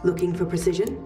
Looking for precision?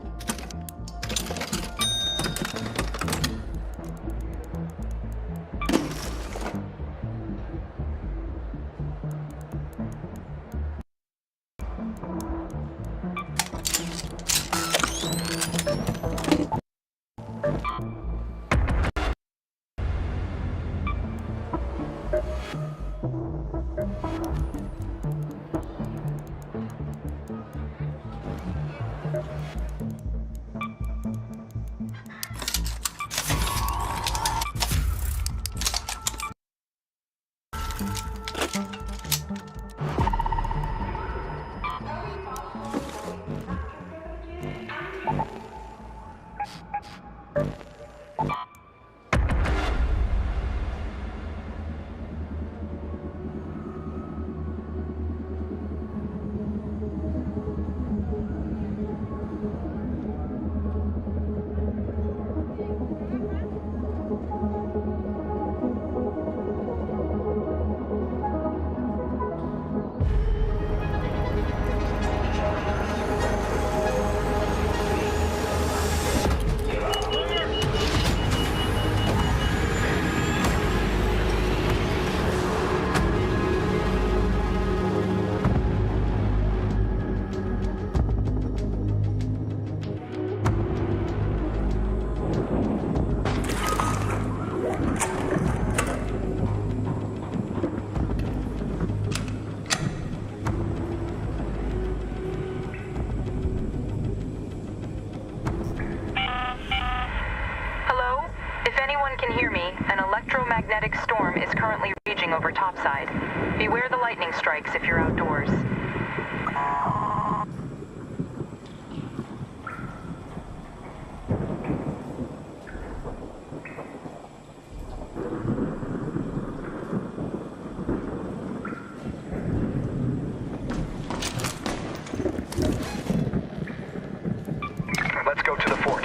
Magnetic storm is currently raging over topside. Beware the lightning strikes if you're outdoors. Let's go to the fort.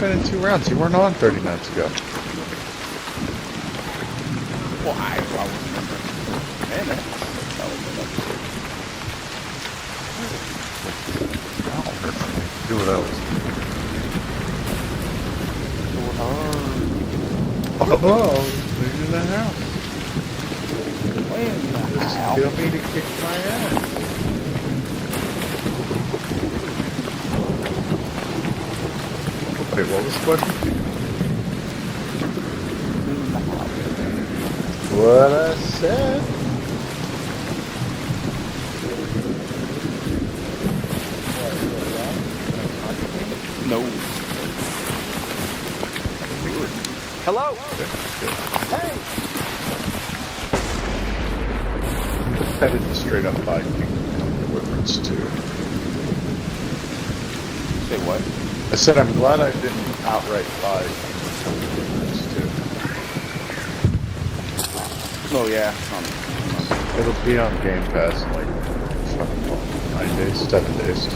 been in 2 rounds. You weren't on 30 minutes ago. Well, I was minutes. Do what else. Oh, leave in the house. Feel me to kick my ass. Wait, what was the question? What I said. No. Hello? Hey! That is the straight up bike deliverance too. Say what? I said I'm glad I didn't outright buy deliverance too. Oh yeah. It'll be on Game Pass in like 9 days, 7 days.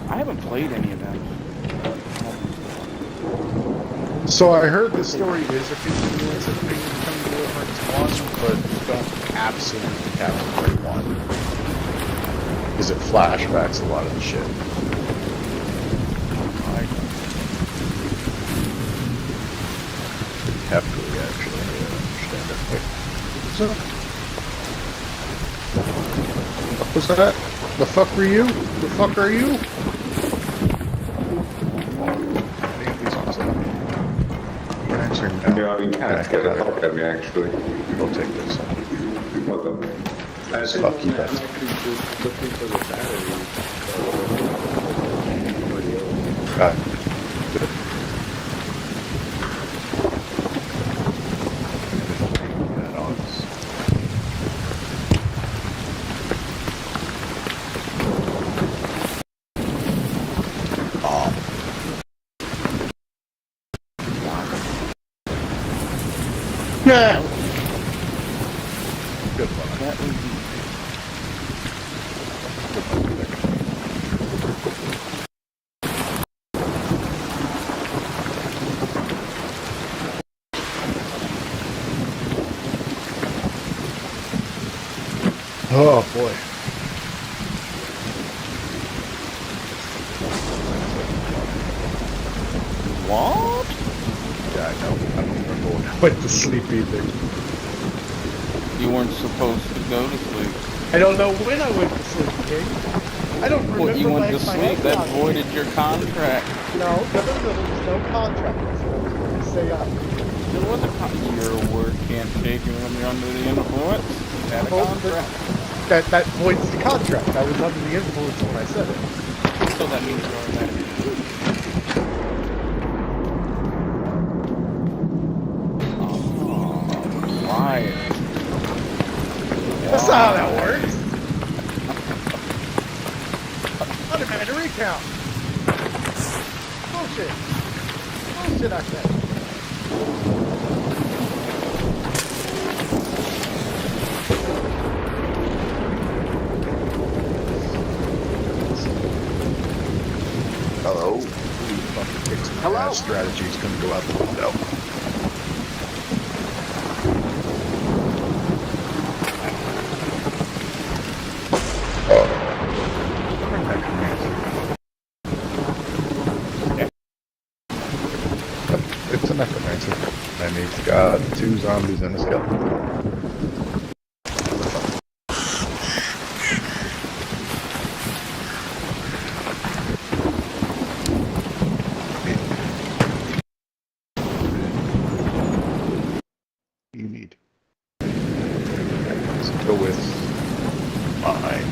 I haven't played any of them. So I heard the story is a continuance of Kingdom Deliverance 1, but don't absolutely have to play 1. Because it flashbacks a lot of the shit. Heavily, actually. I understand it. What was that? The fuck were you? The fuck are you? Yeah, you can't get a fuck at me actually. We'll take this. What the? Fuck you, buddy. God. Yeah. Good one. That was Oh boy. what? Yeah, I know. I don't remember when I went to sleep either. You weren't supposed to go to sleep. I don't know when I went to sleep, King. I don't remember. Well, you went to laying my sleep. head That down. voided your contract. No, there was no contract. Stay up. There was a contract. Your word can't shake you when you're under the influence. Had a contract. That voids the contract. I was under the influence when I said it. So that means you're automatically. Why? That's not how that works. Automatic recount. Bullshit. Bullshit, I said. Hello. Hello. Strategy is going to go out the window. It's a necromancer. And he's got 2 zombies and a skeleton. You need. Let's go with mine.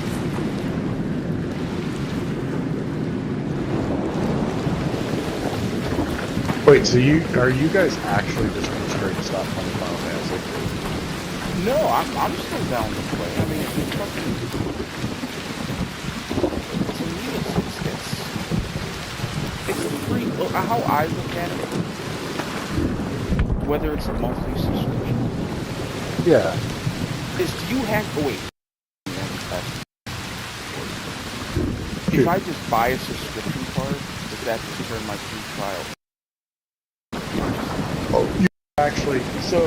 Wait, so are you guys actually just going to straight stop playing Final Fantasy? No, I'm still down to play. I mean, it's fucking. To me, it's free. Look, how I look at it, whether it's a monthly subscription, Yeah. is do you have? Oh wait. If I just buy a subscription card, does that during my free trial. Oh, you actually, so,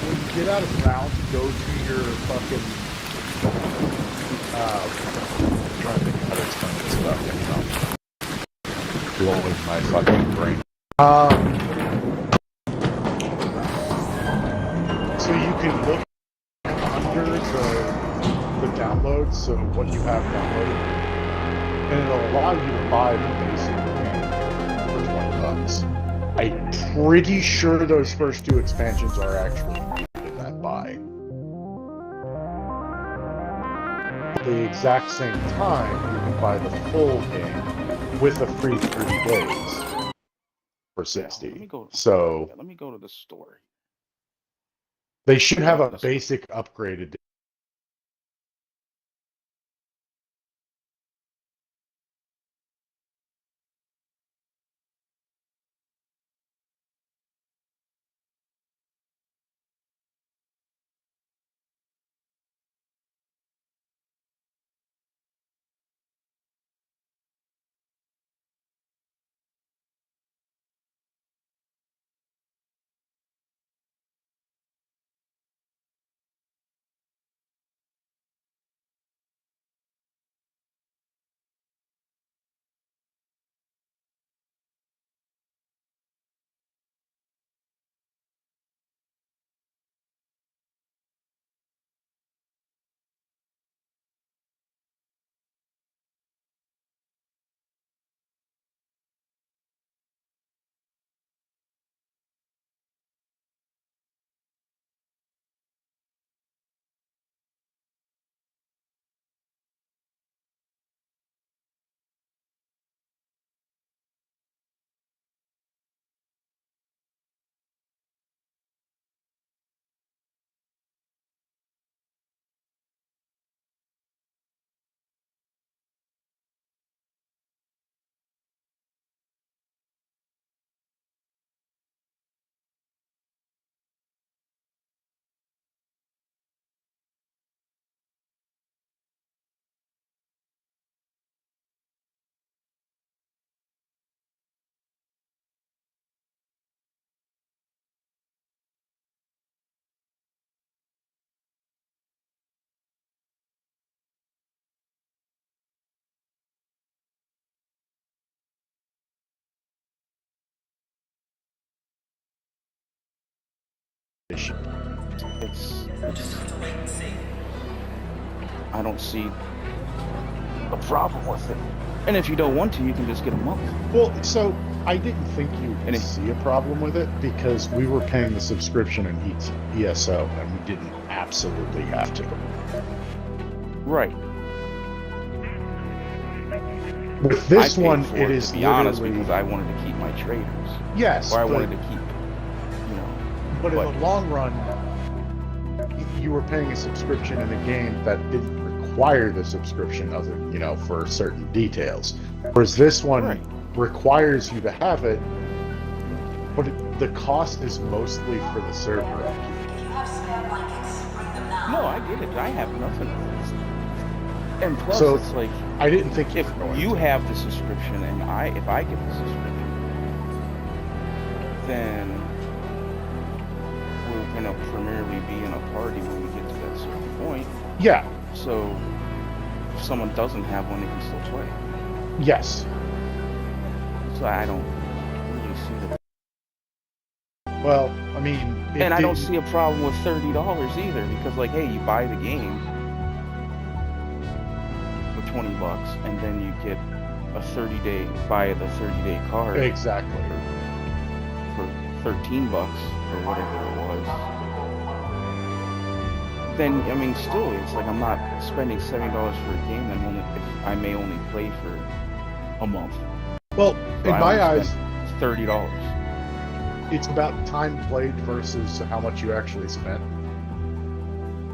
when you get out of round, go to your fucking, I'm trying to think how to explain this without blowing my fucking brain. So you can look under the downloads, so what you have downloaded, and it'll allow you to buy the basic game for $20. I'm pretty sure those first 2 expansions are actually included in that buy. At the exact same time, you can buy the full game with a free 30 days for $60. Let me go to the store. They should have a basic upgraded. I don't see a problem with it. And if you don't want to, you can just get a month. Well, so I didn't think you would see a problem with it because we were paying the subscription in ESO and we didn't absolutely have to. Right. With this one, it is to be honest, because I wanted to keep my traders. Yes. Or I wanted to keep, But in the long run, you were paying a subscription in a game that didn't require the subscription for certain details. Whereas this one requires you to have it, but the cost is mostly for the server. No, I get it. I have nothing. And plus, so it's like I didn't think if you have the subscription and if I get the subscription, then we're gonna primarily be in a party when we get to that certain point. Yeah. So if someone doesn't have one, they can still play. Yes. So I don't really see the. Well, I mean, and I don't see a problem with $30 either, because like, hey, you buy the game for $20, and then you get a 30-day buy the 30-day card. Exactly. For $13 or whatever it was. Then I mean, still, it's like I'm not spending $70 for a game that if I may only play for a month. Well, so in my eyes, $30. It's about time played versus how much you actually spent.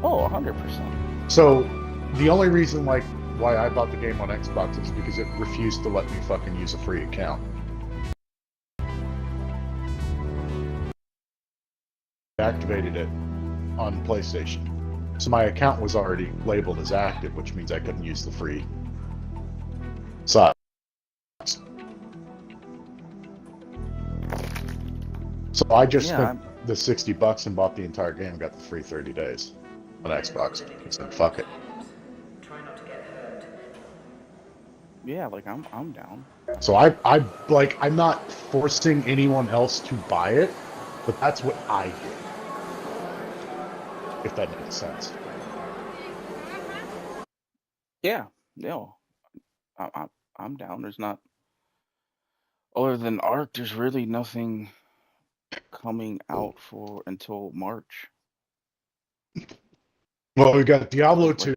Oh, 100%. So the only reason why I bought the game on Xbox is because it refused to let me fucking use a free account. I activated it on PlayStation. So my account was already labeled as active, which means I couldn't use the free side. So I just Yeah, spent the $60 and bought the entire game, got the free 30 days on Xbox. I said, fuck it. yeah, like I'm down. So I'm not forcing anyone else to buy it, but that's what I did, if that makes sense. Yeah, no, I, I, I'm down. There's not, other than Ark, there's really nothing coming out for until March. Well, we got Diablo Like 2.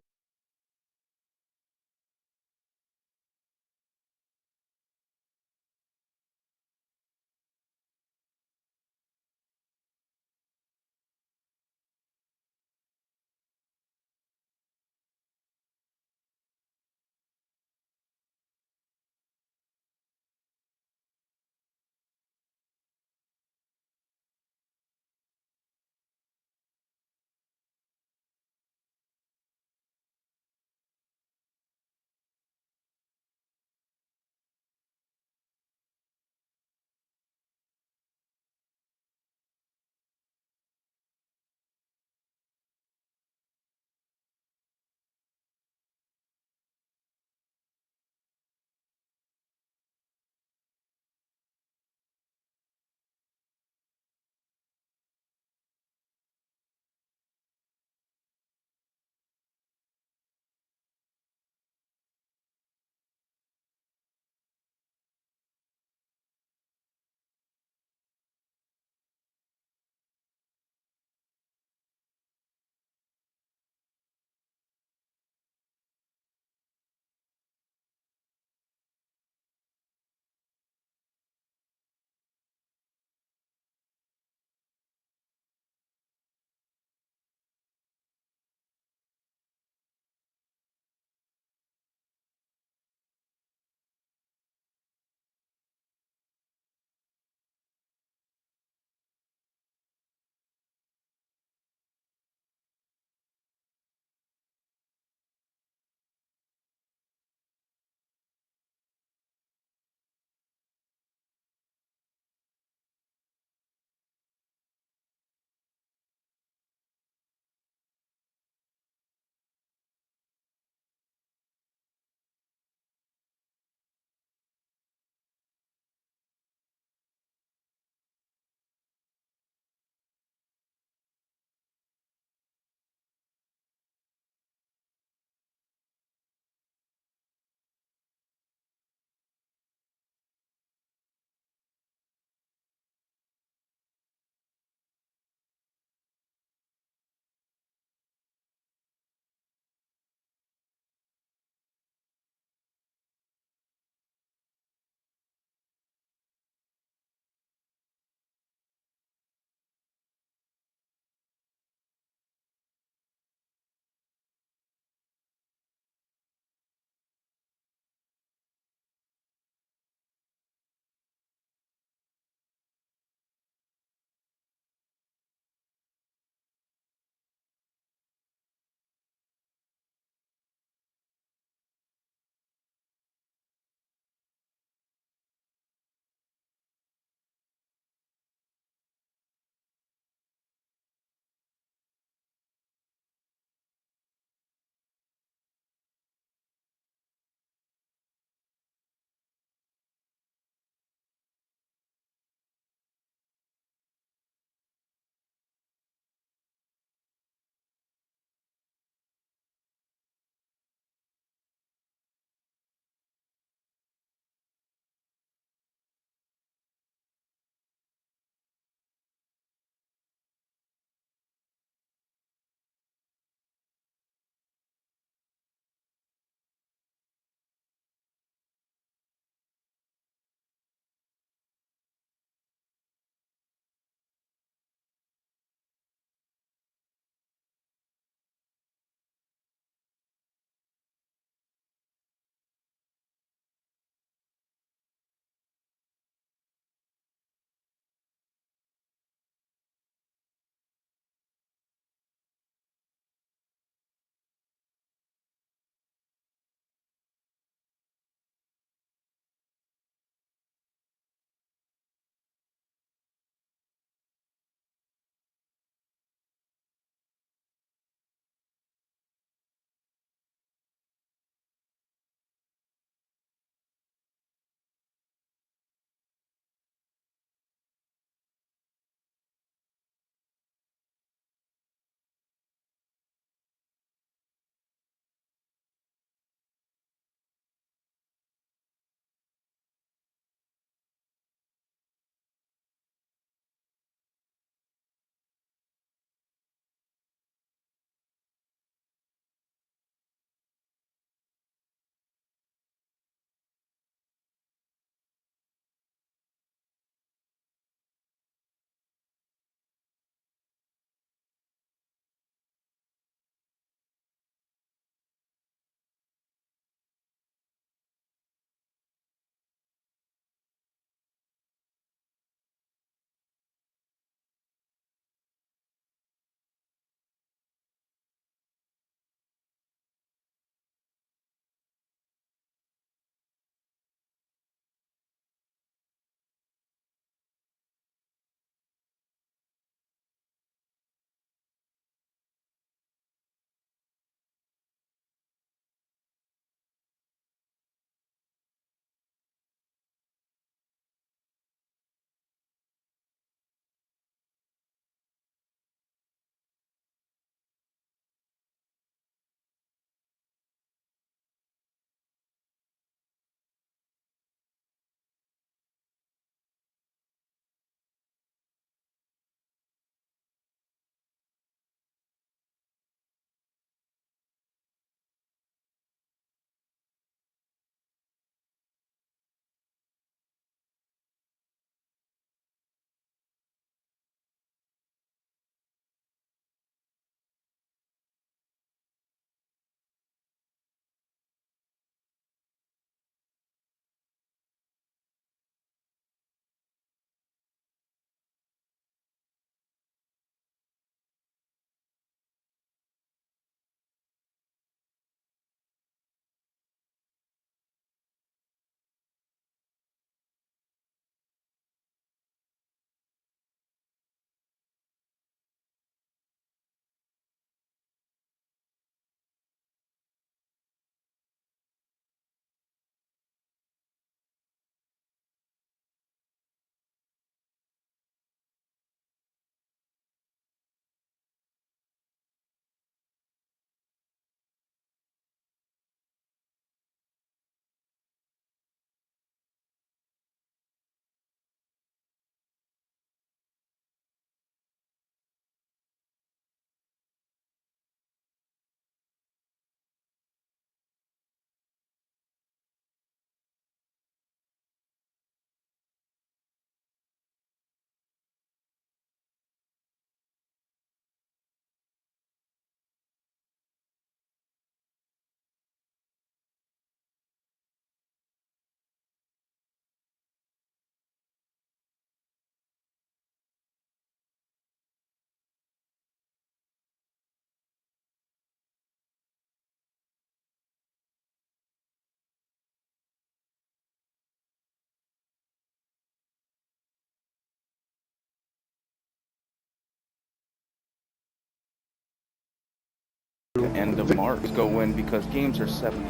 the end of March go in because games are $70.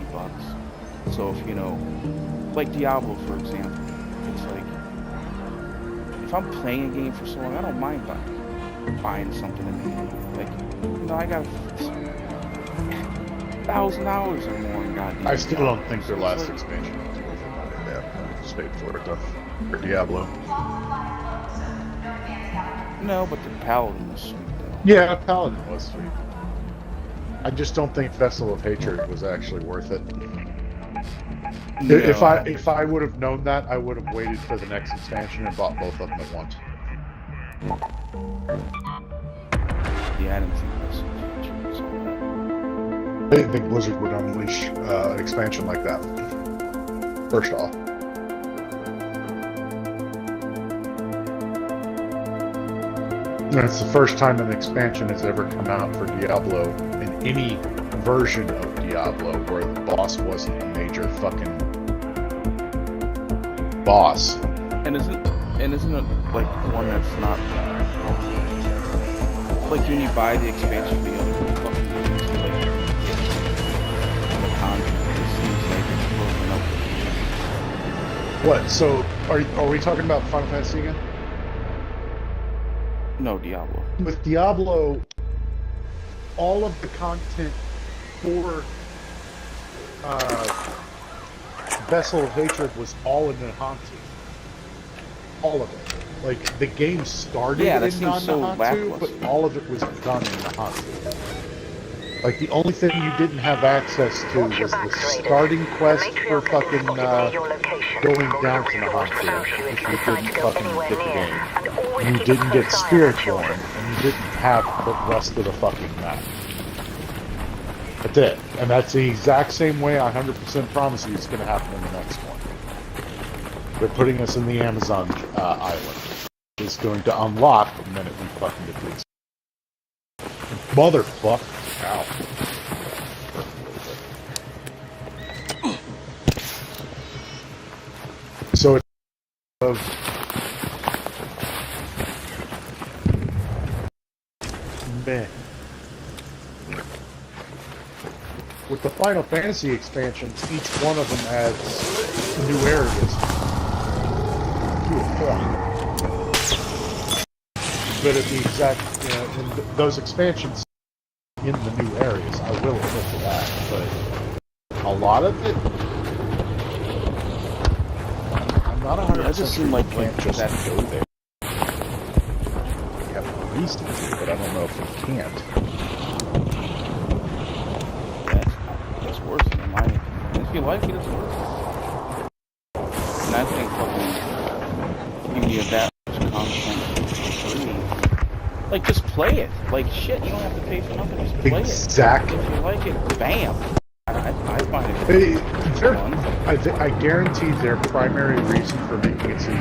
So if like Diablo for example, it's like if I'm playing a game for so long, I don't mind buying something in the end. Like I got 1,000 hours or more in goddamn. I still don't think their last like, expansion was worth the money they just paid for it though. For Diablo. No, but the Paladin was sweet though. Yeah, Paladin was sweet. I just don't think Vessel of Hatred was actually worth it. No. If I would have known that, I would have waited for the next expansion and bought both of them at once. Yeah, I didn't think Vessel of Hatred was all that. I didn't think Blizzard would unleash an expansion like that. First off. And it's the first time an expansion has ever come out for Diablo in any version of Diablo where the boss wasn't a major fucking boss. And isn't it like one that's not like when you buy the expansion for the other fucking games, like the content, it seems like it's broken up. What? So are we talking about Final Fantasy again? No, Diablo. With Diablo, all of the content for Vessel of Hatred was all in Nahantu. All of it. Like, the game started in non-Nahantu, but all of it was done in Nahantu. Like, the only thing you didn't have access to was the starting quest for fucking going down to Nahantu, if you didn't fucking get the game. And you didn't get Spiritborn, and you didn't have the rest of the fucking map. That's it. And that's the exact same way I 100% promise you it's going to happen in the next one. They're putting us in the Amazon island. It's going to unlock the minute we fucking get the motherfucker. Ow. So it's meh. With the Final Fantasy expansions, each one of them adds new areas to a point. But at the exact, in those expansions in the new areas, I will admit to that. But a lot of it, I'm not 100%. It just seemed like you can't just go there. You have a reason to, but I don't know if you can't. That's worth it in my opinion. If you like it, it's worth it. And I think fucking you get that much content for free. Like, just play it. Like, shit, you don't have to pay for nothing. Just play Exactly. it. If you like it, bam. I find it fun. I guarantee their primary reason for making it seem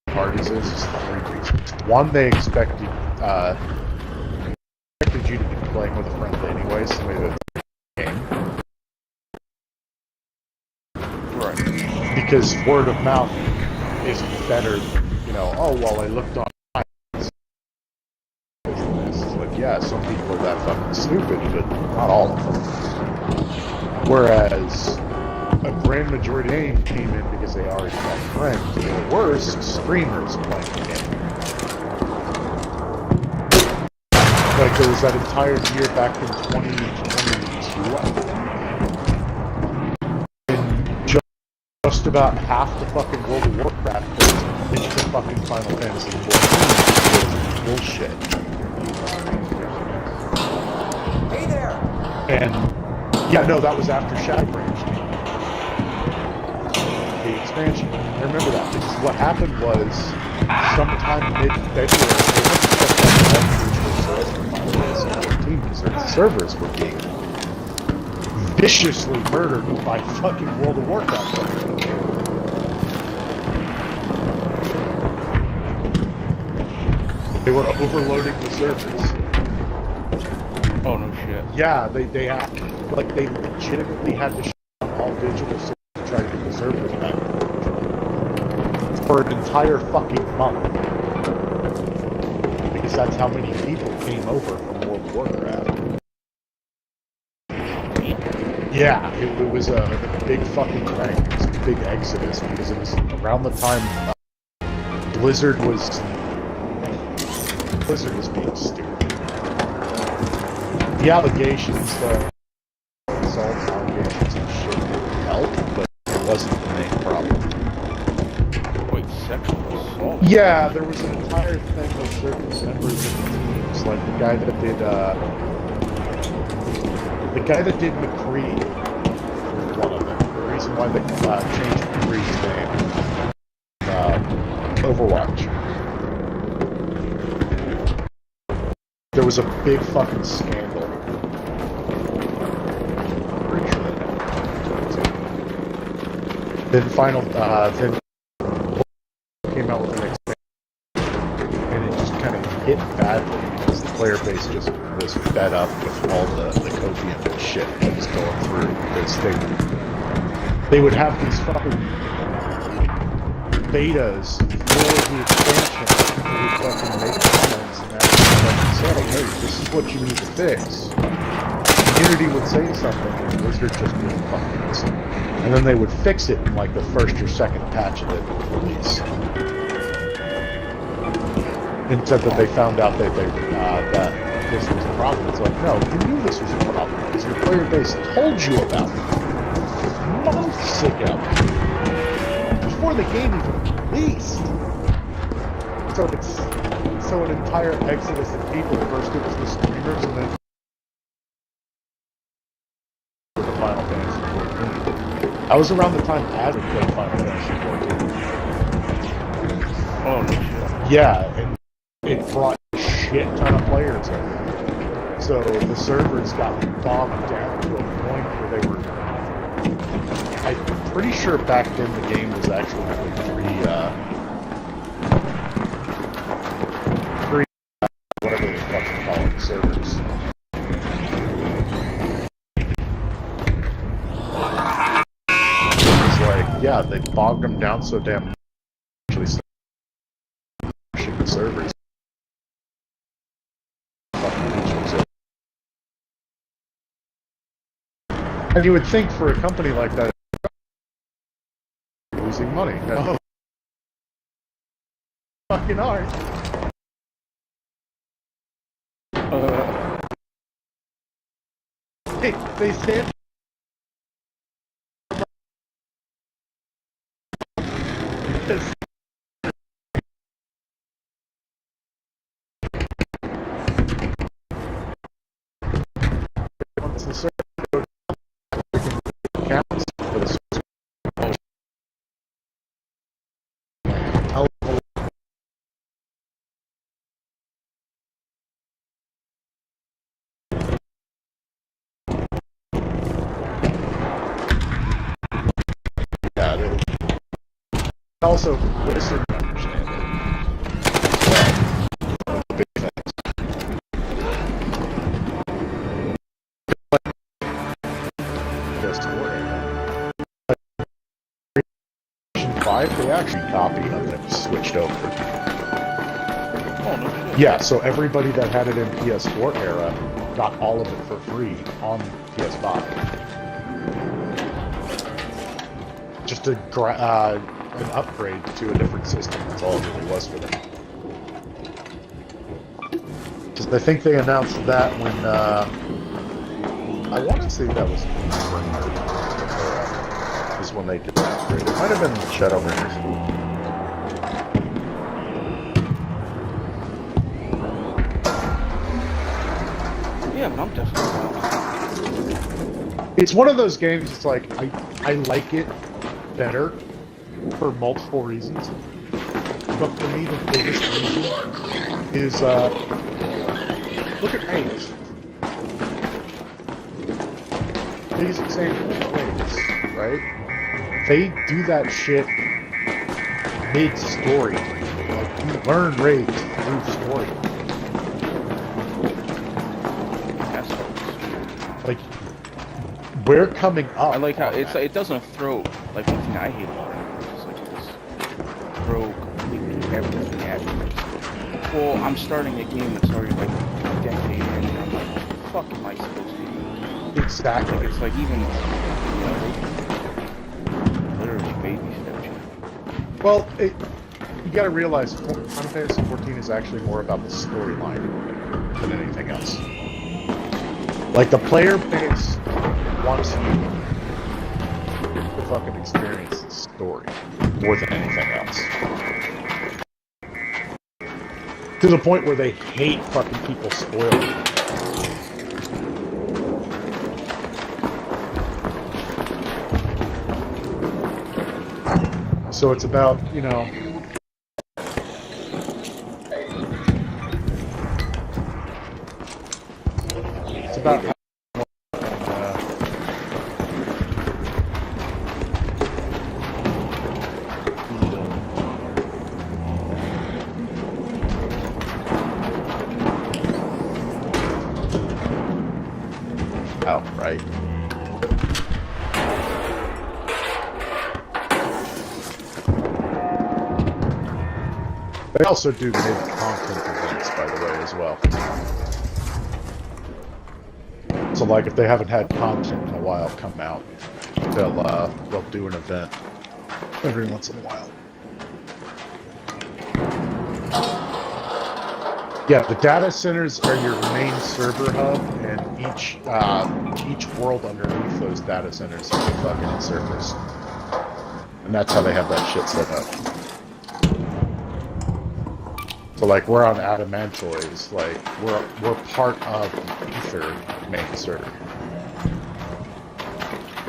hard is three reasons. One, they expected you to be playing with a friend anyways, the way that game. Right. Because word of mouth is better than, oh, well, I looked on. It's like, yeah, some people are that fucking stupid, but not all of them. Whereas a grand majority came in because they already had friends, or worse, streamers playing the game. Like, there was that entire year back in 2022, and just about half the fucking World of Warcraft was into fucking Final Fantasy XIV. Bullshit. Hey there! And, yeah, no, that was after Shadowbringers came out. The expansion. I remember that, because what happened was, sometime mid-February, they went to shut down all the virtual sales for Final Fantasy XIV because their servers were being viciously murdered by fucking World of Warcraft players. They were overloading the servers. Oh, no shit. Yeah, they legitimately had to shut down all digital servers to try to get the servers back for an entire fucking month. Because that's how many people came over from World of Warcraft. Yeah, it was a big fucking thing. It was a big exodus because it was around the time Blizzard was being stupid. The allegations, assault allegations and shit didn't help, but it wasn't the main problem. Wait, sexual assault? Yeah, there was an entire thing with certain members of the teams, like the guy that did McCree was one of them. The reason why they changed McCree's name, Overwatch. There was a big fucking scandal. Pretty sure that happened. Then then came out with an expansion, and it just kind of hit badly because the player base just was fed up with all the copium and shit that was going through. Because they would have these fucking betas for the expansion. They would fucking make comments and actually say, hey, this is what you need to fix. The community would say something, and Blizzard just wouldn't fucking listen. And then they would fix it in like the first or second patch of the release. Instead that they found out that that this was a problem. It's like, no, you knew this was a problem because your player base told you about it months ago, before the game even released. So an entire exodus of people. First it was the streamers, and then the Final Fantasy 14. I was around the time Azure played Final Fantasy 14. Oh, no shit. Yeah, and it brought a shit ton of players in. So the servers got bogged down to a point where they were... I'm pretty sure back then the game was actually only whatever the fuck you call it, servers. It's like, yeah, they bogged them down so damn much. Actually started the servers. And you would think for a company like that, losing money. No. Fucking aren't. Hey, they stand. Once the server counts for the also Blizzard understand it. Big things. PS4 they actually copied of it, switched over. Oh, no shit. Yeah, so everybody that had it in PS4 era got all of it for free on PS5. Just an upgrade to a different system. That's all it really was for them. Because I think they announced that when I want to say that was is when they did that upgrade. It might have been Shadowbringers. Yeah, but I'm definitely... It's one of those games. It's like I like it better for multiple reasons, but for me the biggest reason is look at Rage. Biggest example is Rage, right? They do that shit mid-story. Like you learn Rage through story. Like we're coming up. I like how it doesn't throw, like, one thing I hate about it is like it just throw completely everything at you. Well, I'm starting a game that's already like a decade in, and I'm like, what the fuck am I supposed to do? Exactly. Like, it's like even, you know, they literally baby step you. Well, you gotta realize Final Fantasy 14 is actually more about the storyline than anything else. Like, the player base wants you to fucking experience the story more than anything else. To the point where they hate fucking people spoiling. So it's about, you know, it's about how outright. They also do mid-content events, by the way, as well. So, like, if they haven't had content in a while come out, they'll do an event every once in a while. Yeah, the data centers are your main server hub, and each world underneath those data centers has a fucking servers, and that's how they have that shit set up. So, like, we're on Adamantoys, like, we're part of the Ether main server.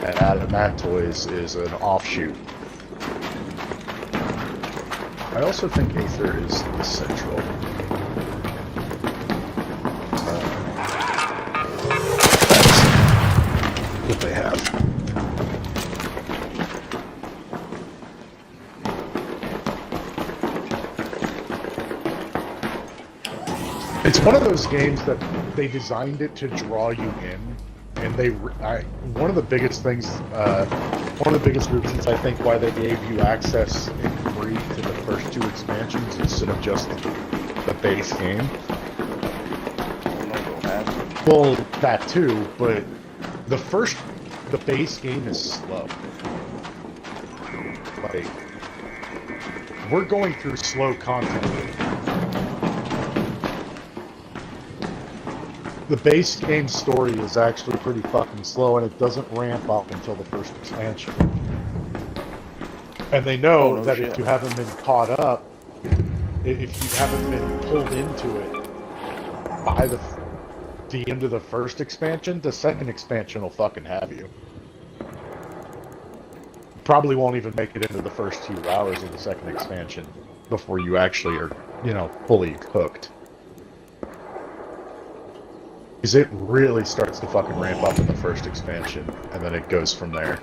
And Adamantoys is an offshoot. I also think Aether is the central. That's what they have. It's one of those games that they designed it to draw you in, and one of the biggest things, one of the biggest reasons I think why they gave you access in free to the first 2 expansions instead of just the base game. Well, that too, but the base game is slow. Like, we're going through slow content. The base game story is actually pretty fucking slow, and it doesn't ramp up until the first expansion. And they know that if you haven't been caught up, if you haven't been pulled into it by the end of the first expansion, the second expansion will fucking have you. Probably won't even make it into the first few hours of the second expansion before you actually are, you know, fully hooked. Because it really starts to fucking ramp up in the first expansion, and then it goes from there.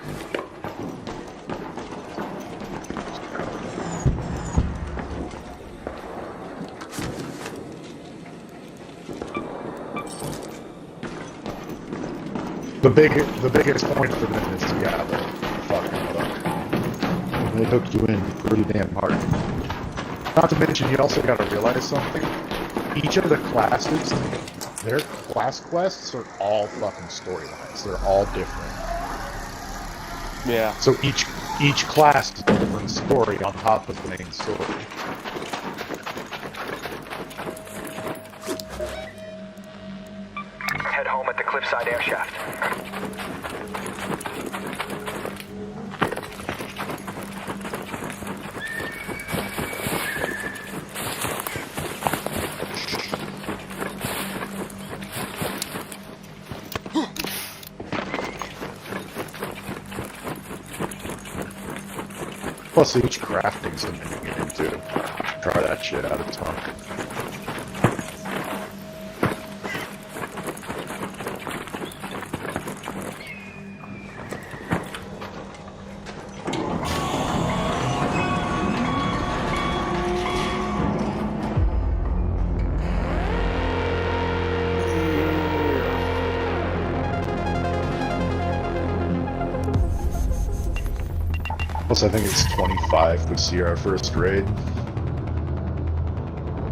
The biggest point for them is, yeah, the fucking hook. They hook you in pretty damn hard. Not to mention, you also gotta realize something. Each of the classes, their class quests are all fucking storylines. They're all different. Yeah. So each class is a different story on top of the main story. Head home at the cliffside air shaft. Plus, each crafting's a minigame too. Try that shit out a ton. Plus, I think it's 25 we see our first raid.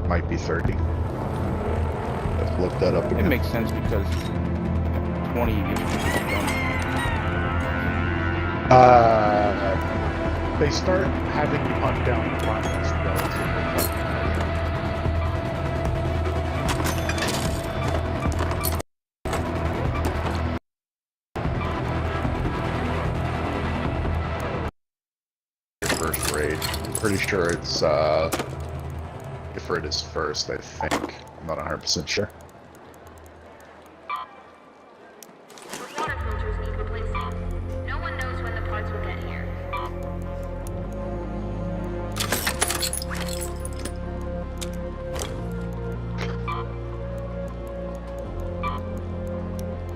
Might be 30. Let's look that up again. It makes sense because 20 you get done. They start having you hunt down clients relatively. First raid. I'm pretty sure it's Ifrit is first, I think. I'm not 100% sure. The water filters need replacing. No one knows when the parts will get here.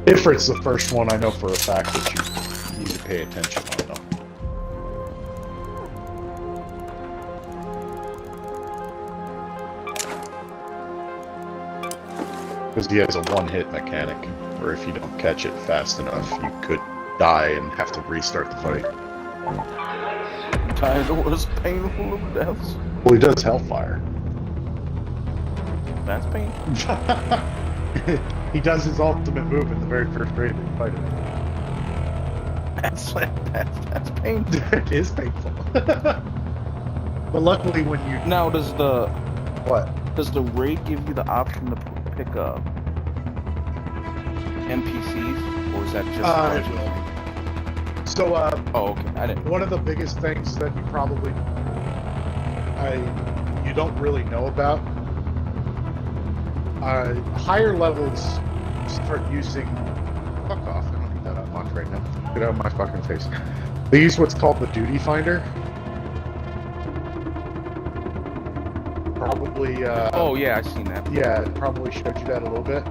Ifrit's the first one. I know for a fact that you need to pay attention on them. Because he has a one-hit mechanic, where if you don't catch it fast enough, you could die and have to restart the fight. Tired of was painful of deaths. Well, he does Hellfire. That's painful. He does his ultimate move in the very first raid that you fight him. That's painful. It is painful. But luckily when you... Now, does the raid give you the option to pick up NPCs, or is that just So, oh, okay. I didn't. one of the biggest things that you probably you don't really know about, higher levels start using... Fuck off, I don't need that unlocked right now. Get out of my fucking face. They use what's called the Duty Finder. Probably, Oh, yeah, I've seen that. yeah, it probably showed you that a little bit.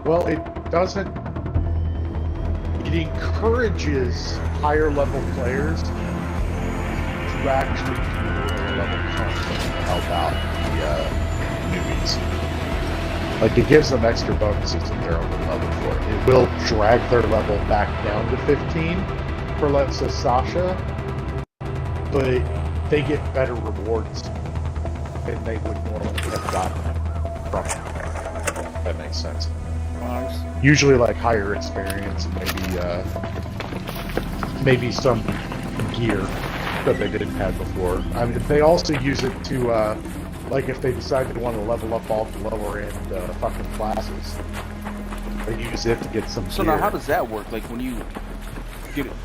Well, it doesn't... It encourages higher level players to actually do lower level content to help out the newbies. Like, it gives them extra bonuses if they're on the level for it. It will drag their level back down to 15 for, let's say, Sasha, but they get better rewards than they would normally have gotten from it. If that makes sense. Nice. Usually like higher experience and maybe some gear that they didn't have before. I mean, they also use it to like if they decide they want to level up all the lower end fucking classes, they use it to get some So gear. now, how does that work? Like, when you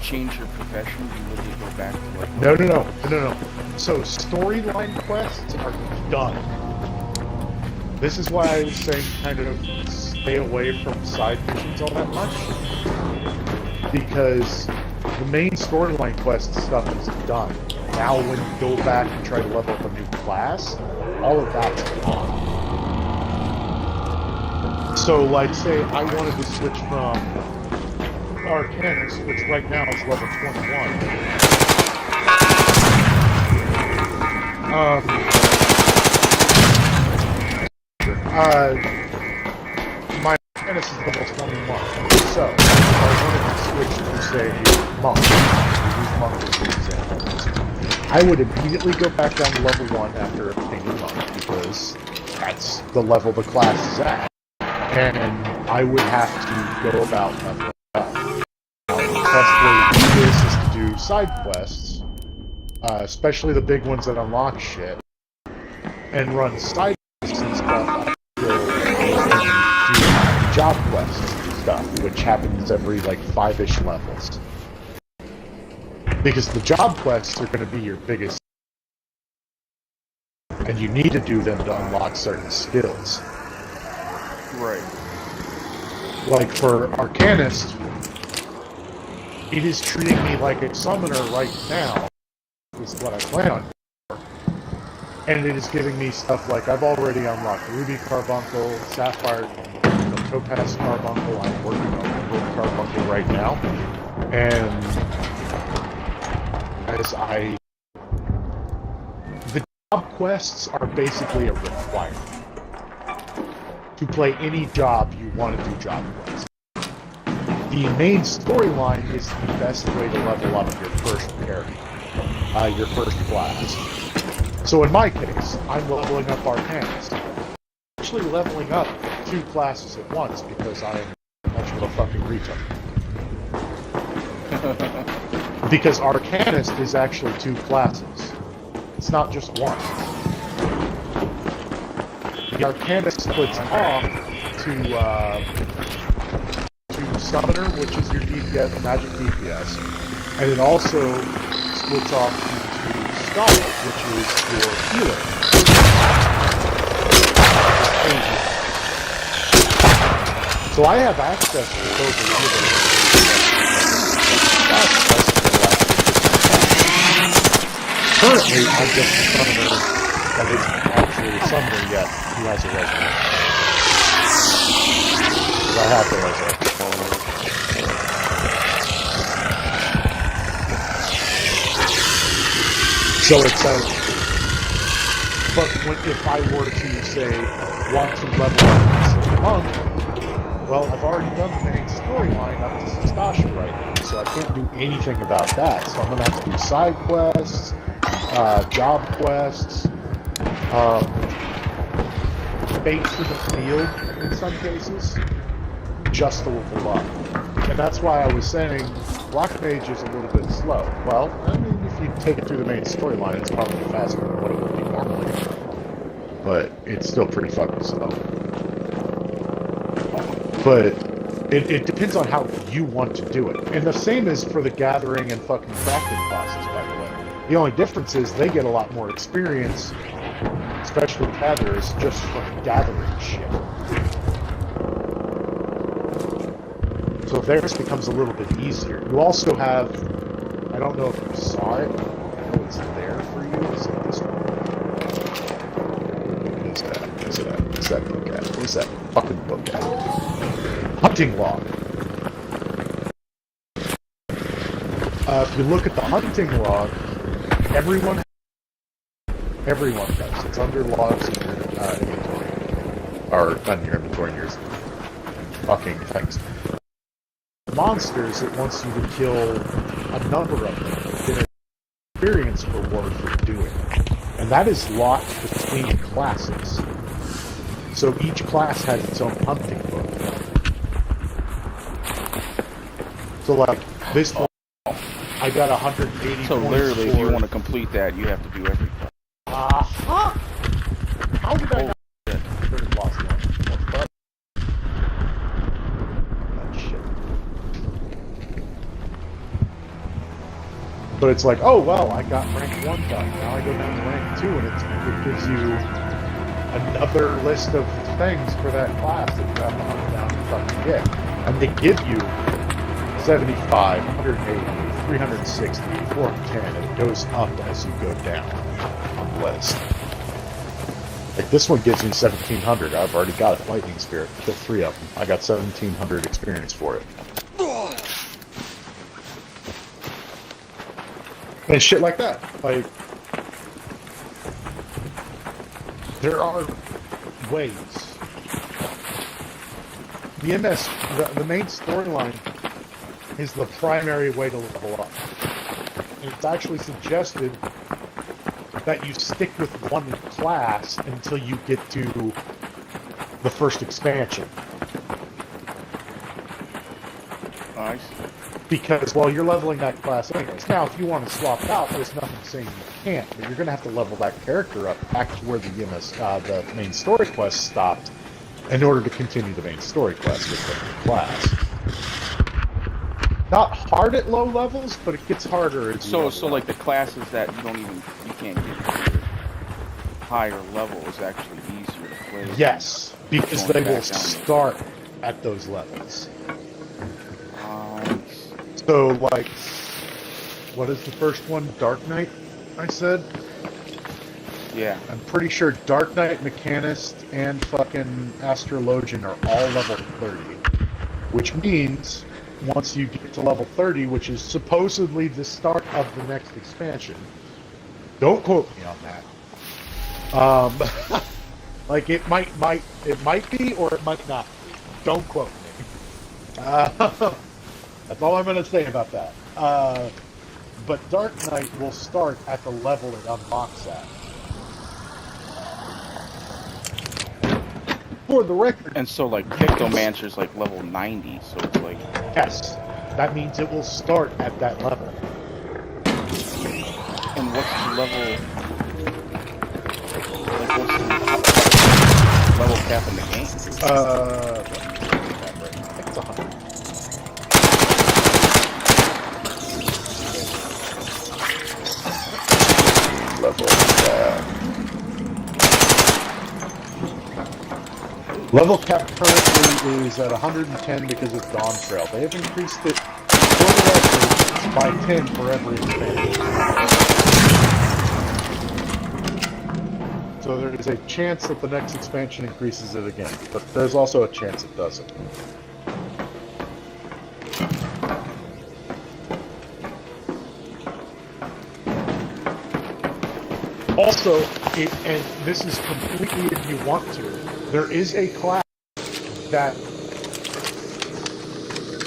change your profession, you literally go back to like... No. So storyline quests are done. This is why I was saying kind of stay away from side missions all that much. Because the main storyline quest stuff is done. Now when you go back and try to level up a new class, all of that's gone. So like say I wanted to switch from Arcanist, which right now is level 21. My Arcanist is level 21. So, if I wanted to switch to, say, Monk, use Monk as an example, I would immediately go back down to level 1 after obtaining Monk, because that's the level the class is at. And I would have to go about leveling up. The best way to do this is to do side quests, especially the big ones that unlock shit, and run side quests and stuff until do job quests and stuff, which happens every like 5-ish levels. Because the job quests are going to be your biggest, and you need to do them to unlock certain skills. Right. Like for Arcanist, it is treating me like a summoner right now, is what I plan on for. And it is giving me stuff like I've already unlocked Ruby Carbuncle, Sapphire, Topaz Carbuncle. I'm working on Emerald Carbuncle right now. And the job quests are basically a requirement. To play any job, you want to do job quests. The main storyline is the best way to level up your first character, your first class. So in my case, I'm leveling up Arcanist. Actually leveling up 2 classes at once because I'm much of a fucking retard. Because Arcanist is actually 2 classes. It's not just one. The Arcanist splits off to Summoner, which is your DPS, magic DPS, and it also splits off into Scholar, which is your healer. So I have access to both of currently, I'm just a summoner that isn't actually a summoner yet who has a resurrection. Because I have the resurrection. So it's but if I were to say want to level up as a monk, well, I've already done the main storyline up to Sastasha right now, so I can't do anything about that. So I'm gonna have to do side quests, job quests, bait for the field in some cases, just to level up. And that's why I was saying Black Mage is a little bit slow. Well, I mean, if you take it through the main storyline, it's probably faster than what it would be normally. But it's still pretty fucking slow. But it depends on how you want to do it. And the same is for the gathering and fucking crafting classes, by the way. The only difference is they get a lot more experience, especially gatherers, just from gathering shit. So theirs becomes a little bit easier. You also have, I don't know if you saw it, I know it's there for you. Is it this one? What is that? What's that book at? What's that fucking book at? Hunting log. If you look at the hunting log, everyone does. It's under logs in your inventory. Or not in your inventory, in your fucking things. Monsters, it wants you to kill a number of them. Get an experience reward for doing it. And that is locked between classes. So each class has its own hunting book. So like, this one, I got 180 So points literally, if you for- want to complete that, you have to do every class. Aha! How did I not... Third lost one. What? That shit. But it's like, oh, well, I got rank 1 done. Now I go down to rank 2, and it gives you another list of things for that class that you have to hunt down and fucking get. And they give you 75, 180, 360, 410, and it goes up as you go down on the list. Like, this one gives me 1,700. I've already got a Lightning Spirit. Kill 3 of them. I got 1,700 experience for it. And shit like that. Like, there are ways. The MS, the main storyline is the primary way to level up. And it's actually suggested that you stick with one class until you get to the first expansion. Nice. Because while you're leveling that class anyways. Now, if you want to swap out, there's nothing saying you can't, but you're going to have to level that character up back to where the main story quest stopped in order to continue the main story quest with the class. Not hard at low levels, but it gets harder as you So like the classes that you can't get to your higher level is actually easier to play. Yes, because they will start at those levels. So, like, what is the first one? Dark Knight, I said? Yeah. I'm pretty sure Dark Knight, Mechanist, and fucking Astrologian are all level 30. Which means, once you get to level 30, which is supposedly the start of the next expansion, don't quote me on that. Like, it might be, or it might not be. Don't quote me. That's all I'm going to say about that. But Dark Knight will start at the level it unlocks at. for the record. And so, like, Pictomancer's like level 90, so it's like... Yes, that means it will start at that level. And what's the level... Like, what's the level cap in the game? I think it's 100. Level cap. Level cap currently is at 110 because of Dawn Trail. They have increased it for the record by 10 for every expansion. So there is a chance that the next expansion increases it again, but there's also a chance it doesn't. Also, and this is completely if you want to, there is a class that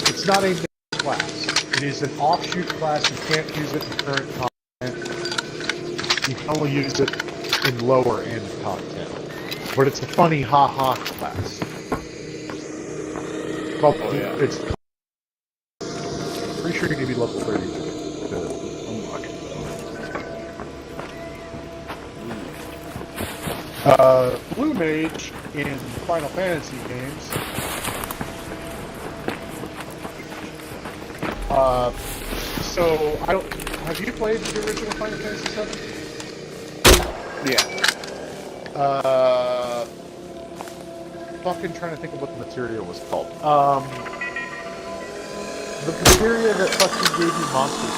it's not a main class. It is an offshoot class. You can't use it in current content. You can only use it in lower end content. But it's a funny ha-ha class. It's pretty sure you need to be level 30 to unlock it. Blue Mage in Final Fantasy games. So I don't. Have you played the original Final Fantasy VII? Yeah. Fucking trying to think of what the materia was called. The materia that fucking gave you monsters.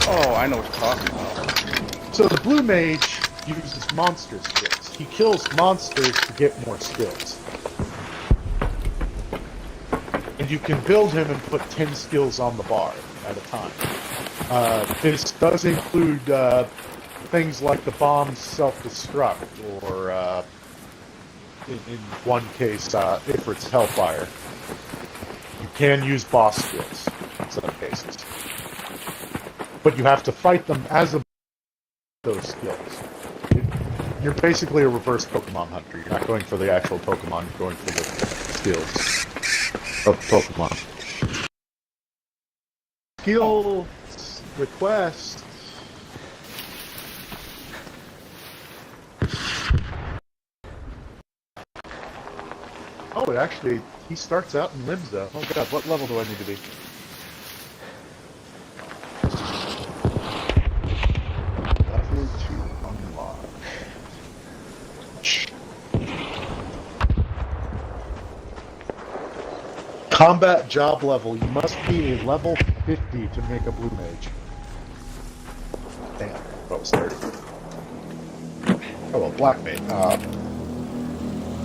Oh, I know what you're talking about. So the Blue Mage uses monster skills. He kills monsters to get more skills. And you can build him and put 10 skills on the bar at a time. This does include things like the bomb's self-destruct, or in one case, Ifrit's Hellfire. You can use boss skills in some cases. But you have to fight them as a those skills. You're basically a reverse Pokemon hunter. You're not going for the actual Pokemon, you're going for the skills of Pokemon. Skill request. Oh, it actually, he starts out in Limsa. Oh god, what level do I need to be? Level 2 unlock. Combat job level. You must be a level 50 to make a Blue Mage. Damn, that was 30. Oh, well, Black Mage.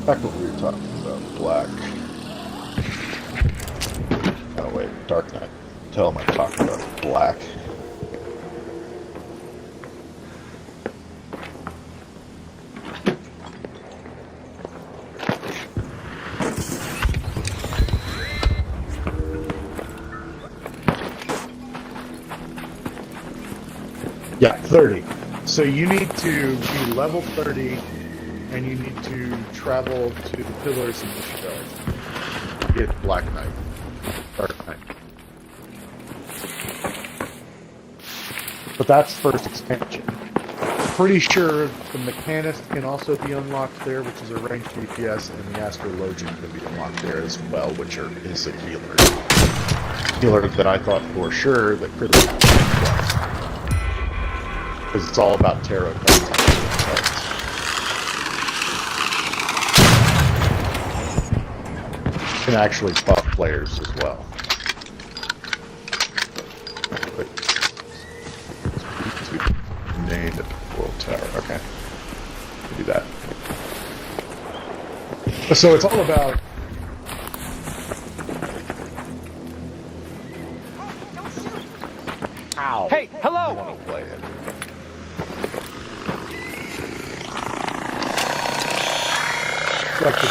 Back what we were talking about. Black. Oh, wait. Dark Knight. Tell him I'm talking about Black. Yeah, 30. So you need to be level 30, and you need to travel to the pillars in the Shroud. Get Black Knight. Dark Knight. But that's first expansion. Pretty sure the Mechanist can also be unlocked there, which is a ranged DPS, and the Astrologian can be unlocked there as well, which is a healer. Healer that I thought for sure that critical was. Because it's all about tarot cards. Can actually buff players as well. Named World Tower. Okay. Do that. So it's all about. Ow. Hey, hello! I want to play it. Like the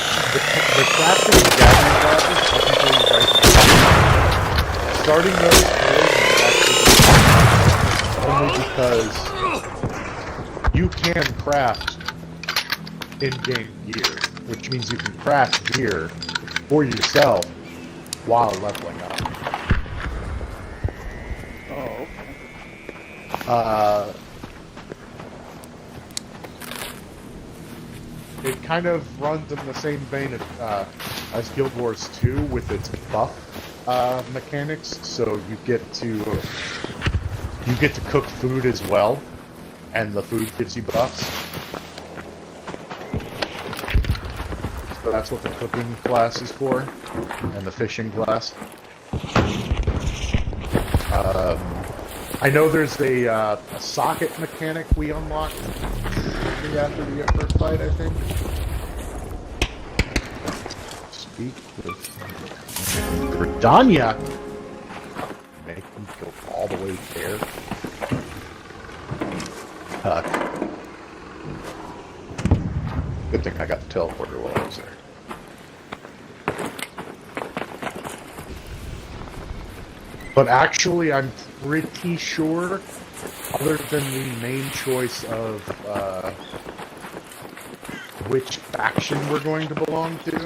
crafting and gathering classes up until you rank starting those early is actually only because you can craft in-game gear, which means you can craft gear for yourself while leveling up. Oh, okay. It kind of runs in the same vein as Guild Wars 2 with its buff mechanics. So you get to cook food as well, and the food gives you buffs. So that's what the cooking class is for, and the fishing class. I know there's a socket mechanic we unlocked after the first fight, I think. Speak with Gridania. Make them go all the way there. Good thing I got the teleporter while I was there. But actually, I'm pretty sure, other than the main choice of which faction we're going to belong to,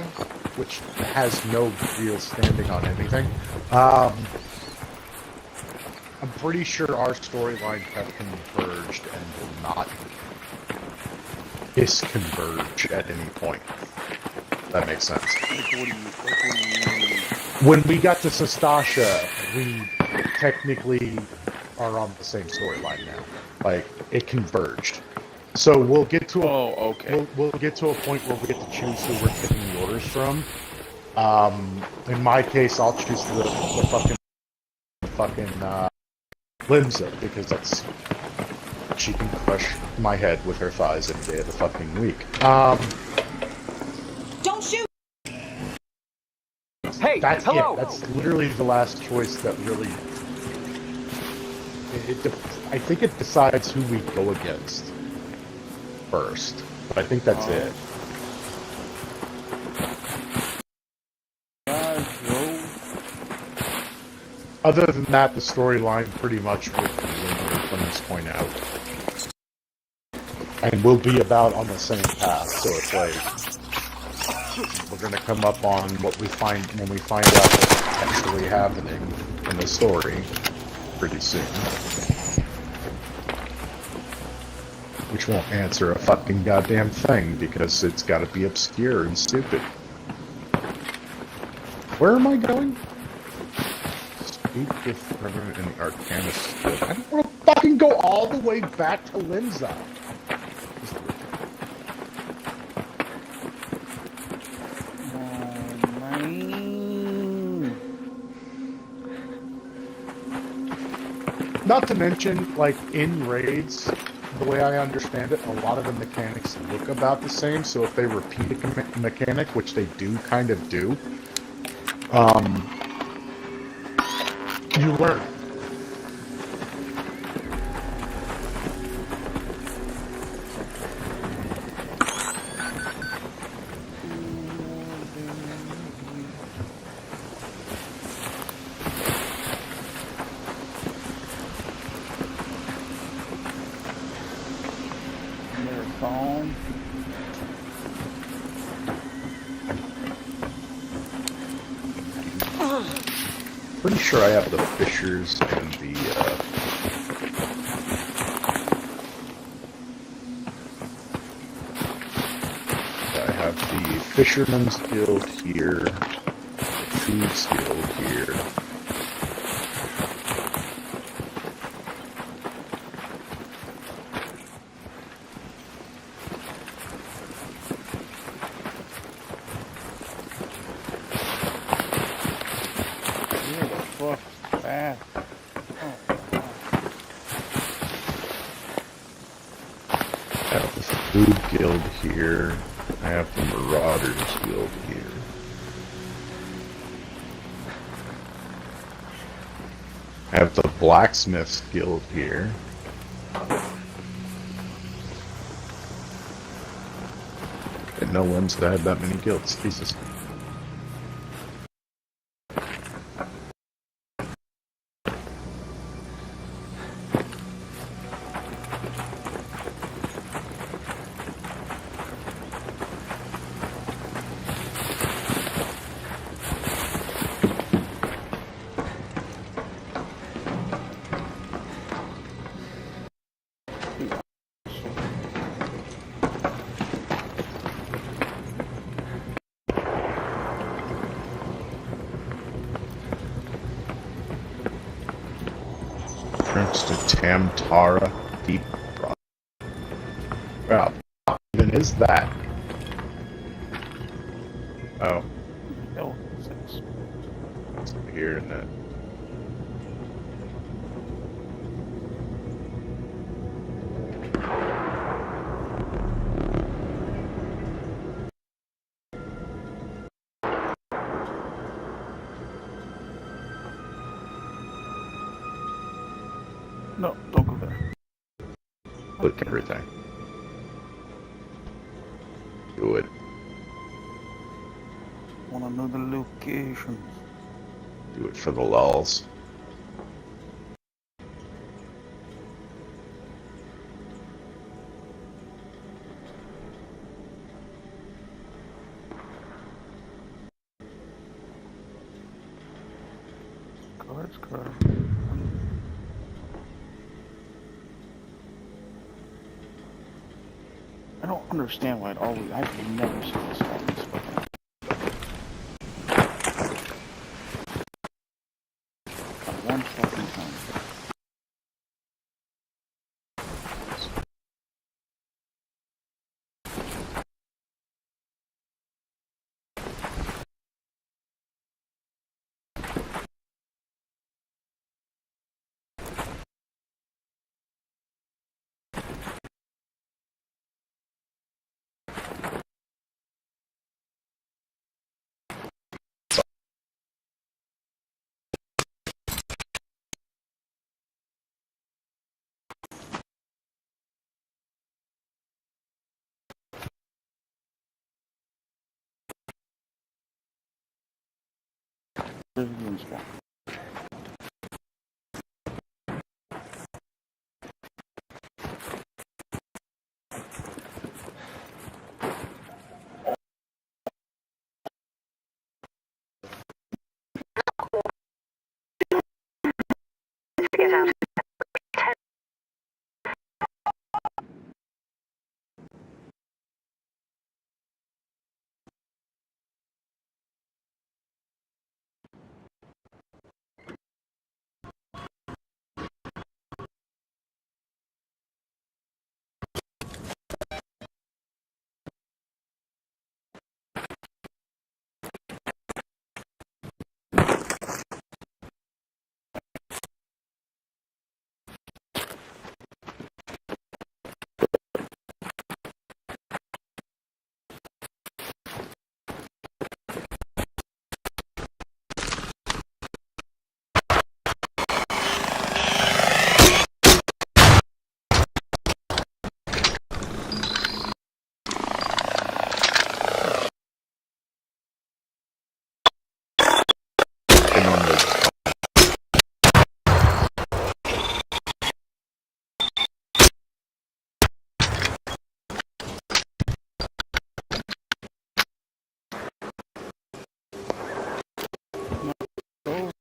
which has no real standing on anything, I'm pretty sure our storylines have converged and will not disconverge at any point. That makes sense. When we got to Sastasha, we technically are on the same storyline now. Like, it converged. So we'll get to we'll get to a point where we get to choose who we're taking the orders from. In my case, I'll choose the fucking Limsa, because she can crush my head with her thighs any day of the fucking week. Don't shoot! Hey, hello! That's literally the last choice that really... I think it decides who we go against first. But I think that's it. Other than that, the storyline pretty much will be linear from this point out. And we'll be about on the same path, so it's like... We're gonna come up on what we find when we find out what's actually happening in the story pretty soon. Which won't answer a fucking goddamn thing, because it's gotta be obscure and stupid. Where am I going? Speak with Reverend in the Arcanist. I don't want to fucking go all the way back to Limsa. Not to mention, like, in raids, the way I understand it, a lot of the mechanics look about the same, so if they repeat a mechanic, which they do kind of do, you learn. Pretty sure I have the Fishers and the, I have the Fisherman's Guild here, the Thieves Guild here. I have the Food Guild here. I have the Marauders Guild here. I have the Blacksmiths Guild here. Didn't know Limsa had that many guilds. Jesus. Next to Tamtara Deep Rock. Wow, what even is that? Oh, Oh, 6. it's over here in that. No, don't go there. Click everything. Do it. Wanna know the locations. Do it for the lulls. Cars. I don't understand why it always. I've never seen this happen. Not one fucking time. Everyone's got. To get out. And on the boing,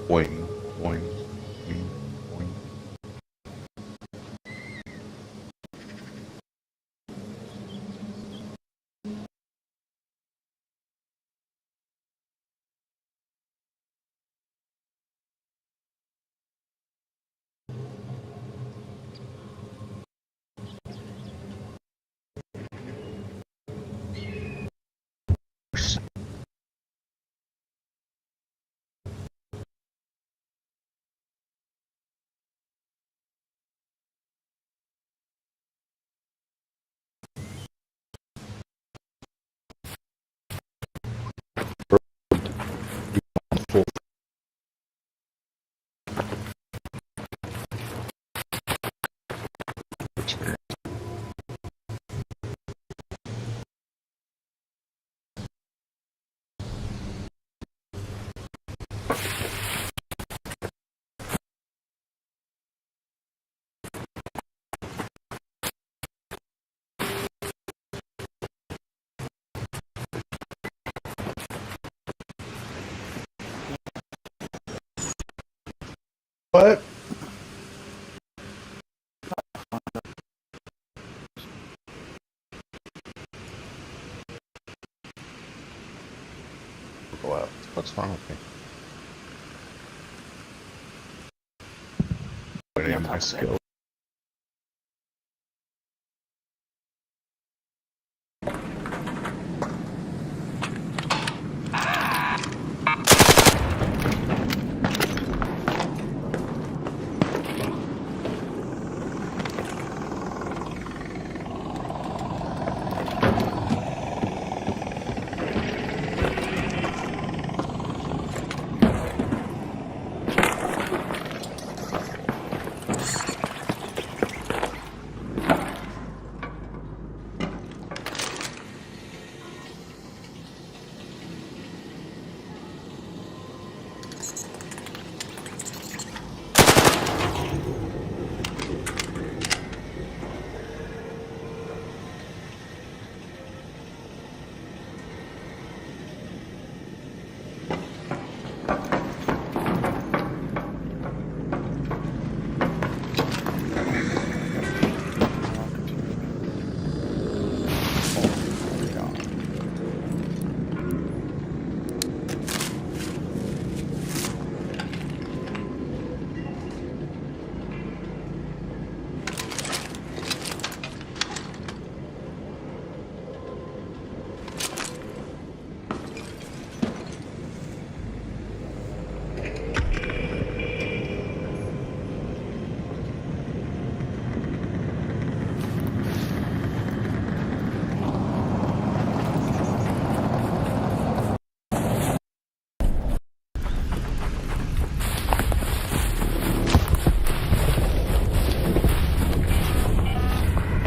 boing, boing, boing. What? What's wrong with me? Any of my skills.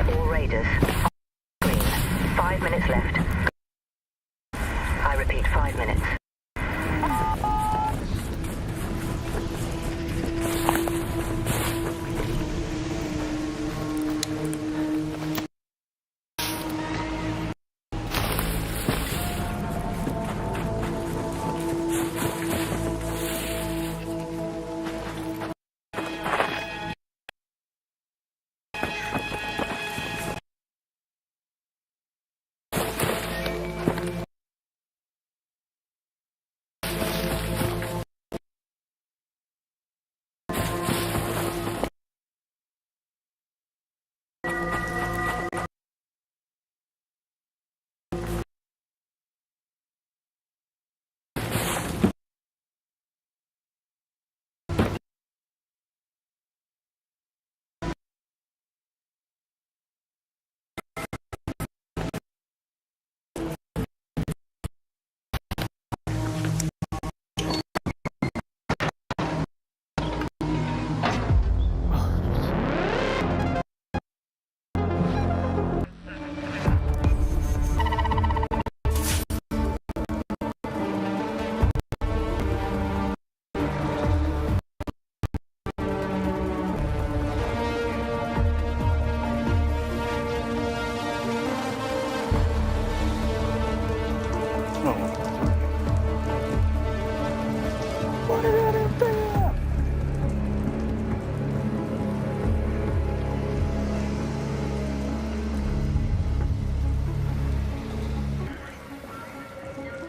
All raiders. Green. 5 minutes left. I repeat, 5 minutes.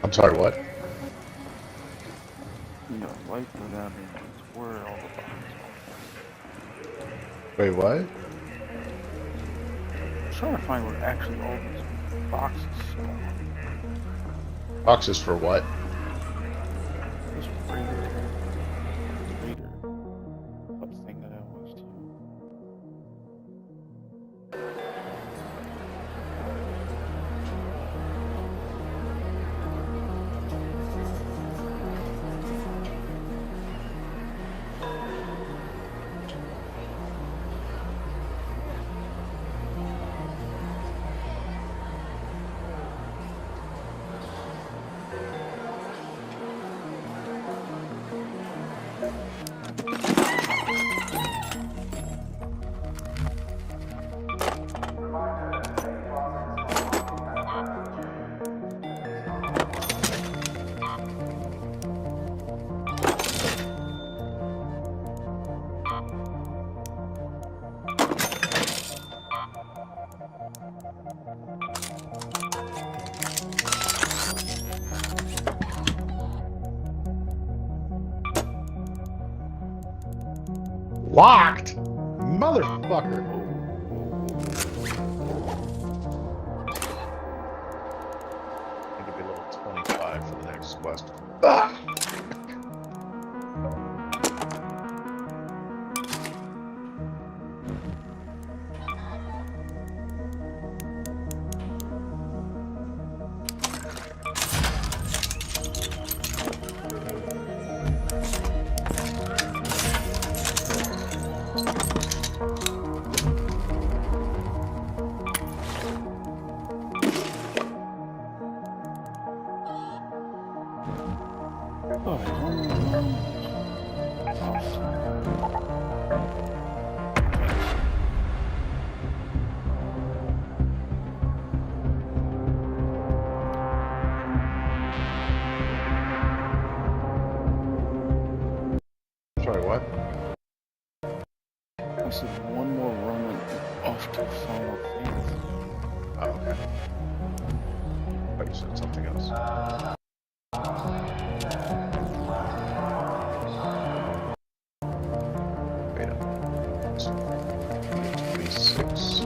I'm sorry, what? You know, light go down there. It's where all the boxes Wait, what? are. I'm trying to find where actually all these boxes spawn. Boxes for what? This raider hut thing that I always do. Locked? Motherfucker. I think it'll be level 25 for the next quest. Ah! Sorry, what? I said one more run off to Final Fantasy. Oh, okay. I thought you said something else. Wait a minute. 26.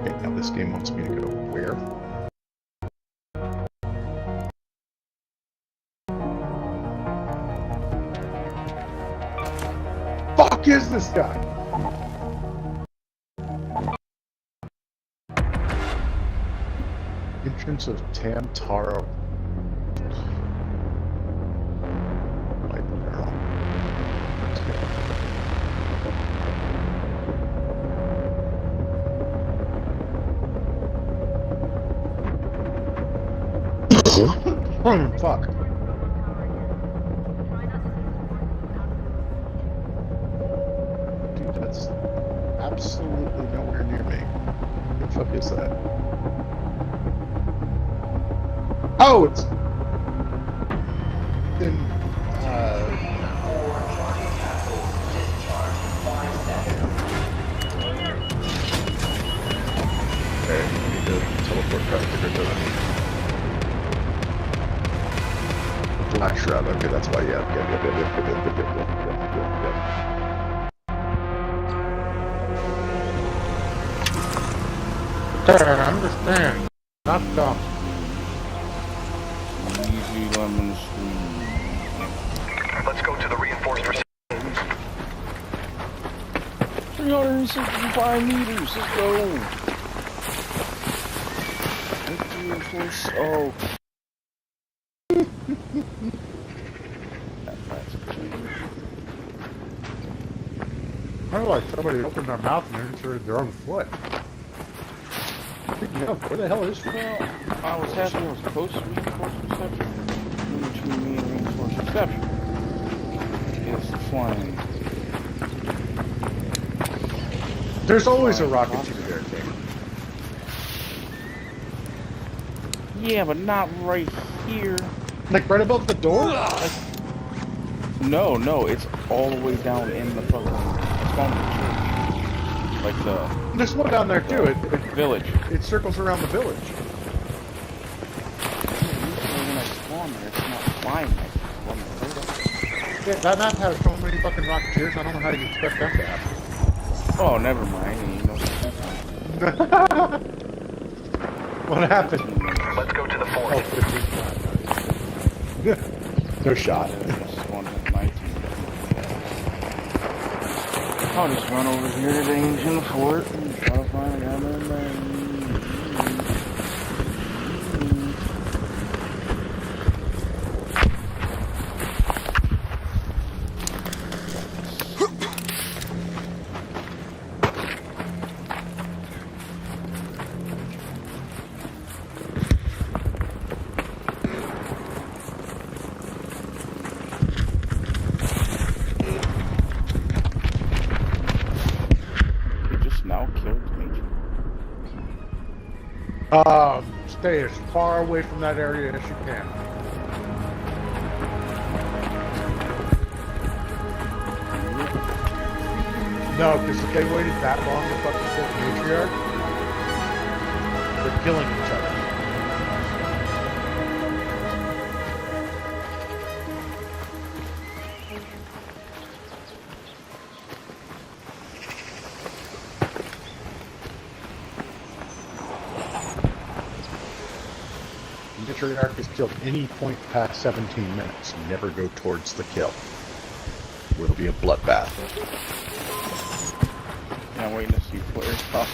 Okay, now this game wants me to go where? Fuck is this guy? Entrance of Tamtaro. Light barrel. Let's go. Oh, fuck. Dude, that's absolutely nowhere near me. What the fuck is that? Oh, it's in, okay, I need to teleport back to Gridilla. Black Shroud, okay, that's why, yeah. I understand. Not dumb. Easy lemon squeeze. Let's go to the reinforced reception. 365 meters, let's go! Reinforce, oh. Kind of like somebody opened their mouth and inserted their own foot. Yeah, where the hell is Well, I was happy I was close to reinforced reception. In between me and reinforced reception is the flying. There's always a rocket tube there, King. Yeah, but not right here. Like right above the door? No, it's all the way down in the fucking church. Like the There's one down there too. It village. it circles around the village. Usually when I spawn there, it's not flying like that. Yeah, that map has so many fucking rocketeers. I don't know how you expect that to happen. Oh, never mind. You know, What happened? Let's go to the fort. Oh, 15. No shot. I'll just run over here to the ancient fort and try to find another man. Stay as far away from that area as you can. No, because if they waited that long to fucking kill the matriarch, they're killing each other. The matriarch is killed any point past 17 minutes. Never go towards the kill. It'll be a bloodbath. Yeah, I'm waiting to see flares pop.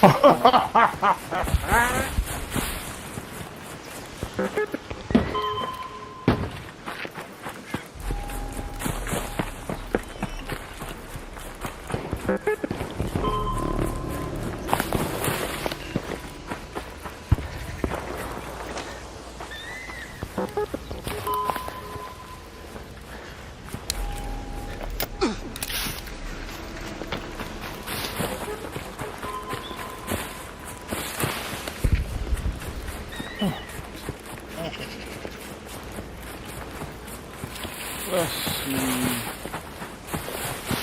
Let's see if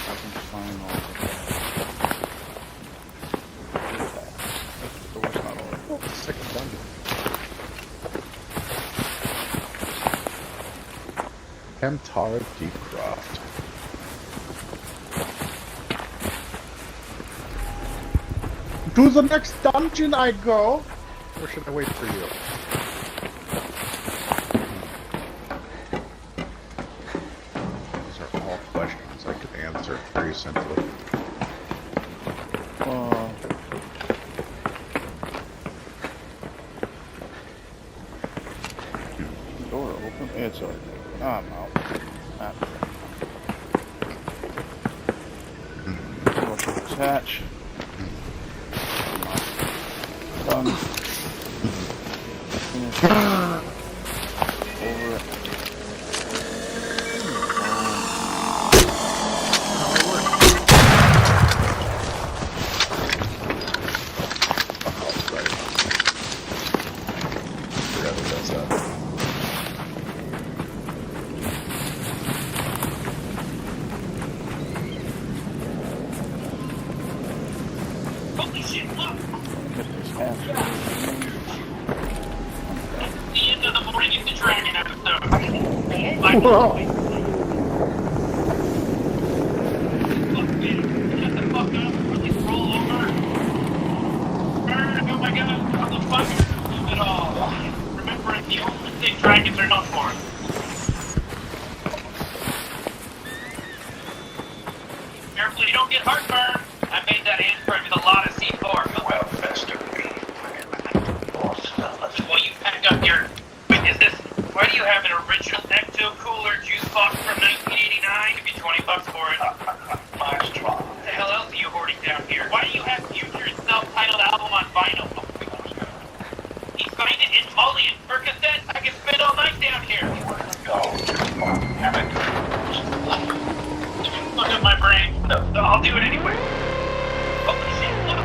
I can find all of that. The door's not open. Oh, second dungeon. Hemtara Deepcroft. To the next dungeon I go! Or should I wait for you? These are all questions I could answer very simply. Door open? It's open. I'm out. Go to attach. Done. Finish. Over it. Holy shit, look! Get this hatch. The end of the Bringing the Dragon episode. Whoa. Look, man, shut the fuck up, or at least roll over. Burn, oh my god, motherfucker, do it all. Remember, it's the only thing dragons are known for. Careful you don't get heartburn. I made that Android with a lot of C4. Well, best of me. Well, you packed up your... Wait, is this... Why do you have an original Ecto Cooler juice box from 1989? Give me 20 bucks for it. Mine's strong. What the hell else are you hoarding down here? Why do you have Future's self-titled album on vinyl? He signed it in Molly and Percocet? I can spend all night down here. Go. Damn it. Look at my brain. No, I'll do it anyway. Holy shit, look.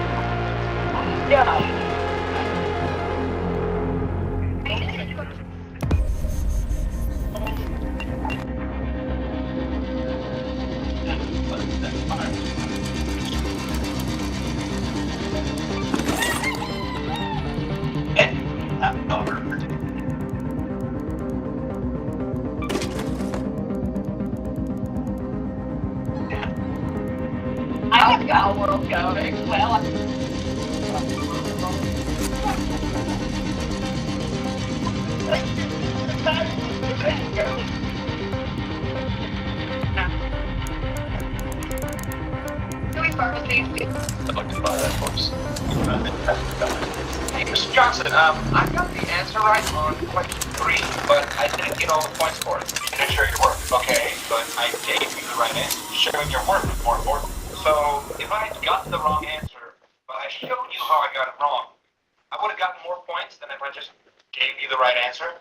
Yeah. I have got a world going. Well, I'd like to buy that horse. Hey, Mr. Johnson, I got the answer right on question 3, but I didn't get all the points for it. You didn't show your work. Okay, but I gave you the right answer. Showing your work is more important. So, if I had gotten the wrong answer, but I showed you how I got it wrong, I would have gotten more points than if I just gave you the right answer.